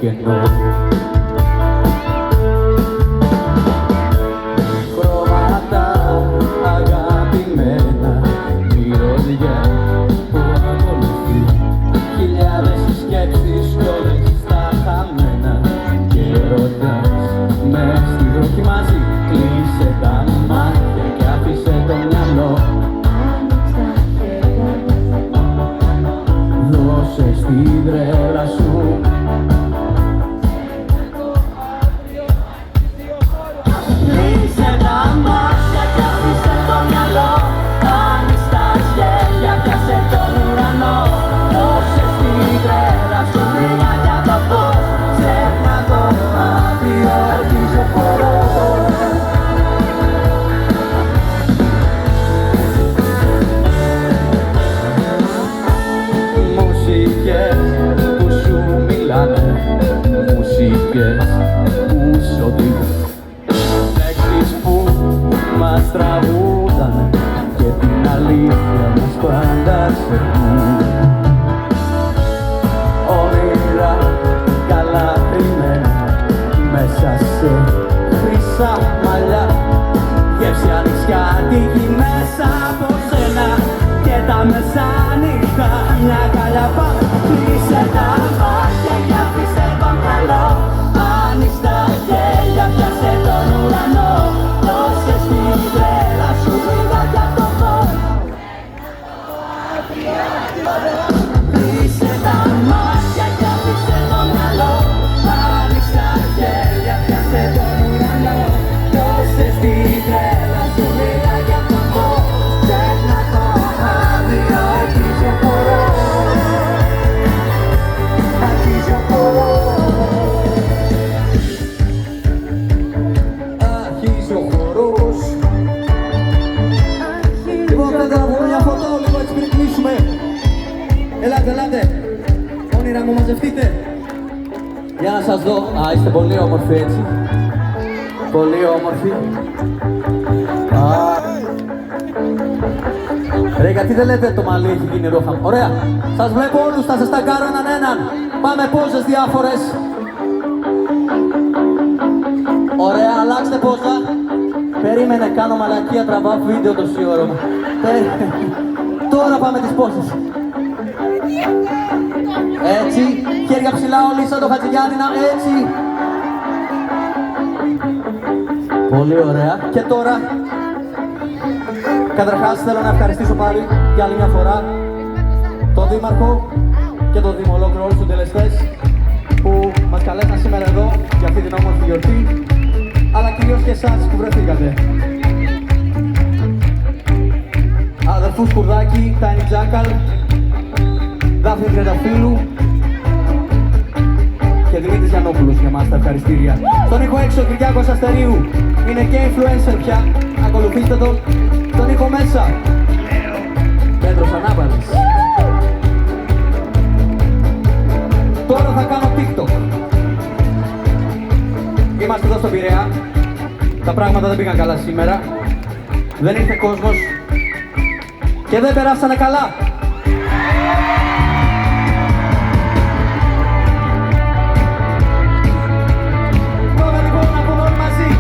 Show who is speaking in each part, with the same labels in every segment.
Speaker 1: κενό. Χρώματα αγαπημένα, μυρωδιά που ακολουθεί, χιλιάδες σκέψεις κι όλες στα χαμένα. Και ρωτάς μες στη βροχή μαζί, κλείσε τα μάτια και άφησε το μυαλό. Δώσε στην τρέλα σου που σ' οδηγούν, λέξεις που μας τραγούδανε και την αλήθεια μας πάντα ξεχνούν. Όνειρα καλά κρυμμένα μέσα σε χρυσά μαλλιά, γεύση ανοιξιάτικη μέσα από σένα και τα μεσάνυχτα μια καλιαπά. Κλείσε τα μάτια και άφησε το μυαλό, άνοιξε γέλια, πιάσε τον ουρανό. Δώσε στην τρέλα σου βρυγάκια απ' το φως. Κλείσε τα μάτια και άφησε το μυαλό, άνοιξε γέλια, πιάσε τον ουρανό. Δώσε στην τρέλα σου βρυγάκια απ' το φως. Ξέχνα το αύριο, αρχίζει ο χορός. Αρχίζει ο χορός. Αρχίζει ο χορός. Λοιπόν, θα τραβούμε μια φωτό λίγο έτσι πριν κλείσουμε. Ελάτε, ελάτε. Όνειρα μου, μαζευτείτε. Για να σας δω. Α, είστε πολύ όμορφοι έτσι. Πολύ όμορφοι. Ρε, γιατί δεν λέτε το μαλλί έχει γίνει ρόχα. Ωραία. Σας βλέπω όλους, θα σας τα κάνω έναν έναν. Πάμε πόζες διάφορες. Ωραία, αλλάξτε πόζα. Περίμενε, κάνω μαλακία, τραβάω βίντεο τόση ώρα. Τώρα πάμε τις πόζες. Έτσι, χέρια ψηλά όλοι σαν το Χατζηγιάννηνα, έτσι. Πολύ ωραία. Και τώρα, καταρχάς θέλω να ευχαριστήσω πάλι για άλλη μια φορά τον Δήμαρχο και τον Δήμο ολόκληρο, όλους τους τελεστές που μας καλέσαν σήμερα εδώ για αυτή την όμορφη γιορτή, αλλά κυρίως και εσάς που βρεθήκατε. Αδερφούς Κουρδάκη, Τάνι Τζάκαλ, Δάφνη Τρενταφύλου και Δημήτρης Γιαννόπουλος για μας τα ευχαριστήρια. Στον ήχο έξω Κυριάκος Αστερίου, είναι και influencer πια, ακολουθήστε τον. Στον ήχο μέσα, Πέτρος Ανάπαλης. Τώρα θα κάνω TikTok. Είμαστε εδώ στον Πειραιά. Τα πράγματα δεν πήγαν καλά σήμερα. Δεν ήρθε κόσμος και δεν περάσανε καλά. Πάμε λοιπόν να πούμε όλοι μαζί.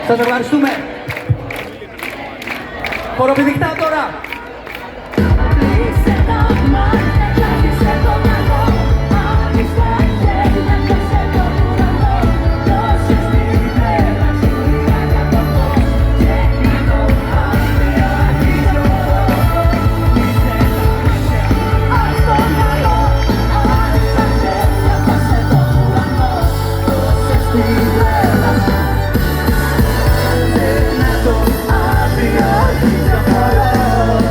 Speaker 1: Σας ευχαριστούμε. Χοροπηδικτά τώρα.
Speaker 2: Αύριο αρχίζει ο χορός.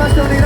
Speaker 2: είμαστε όνειρο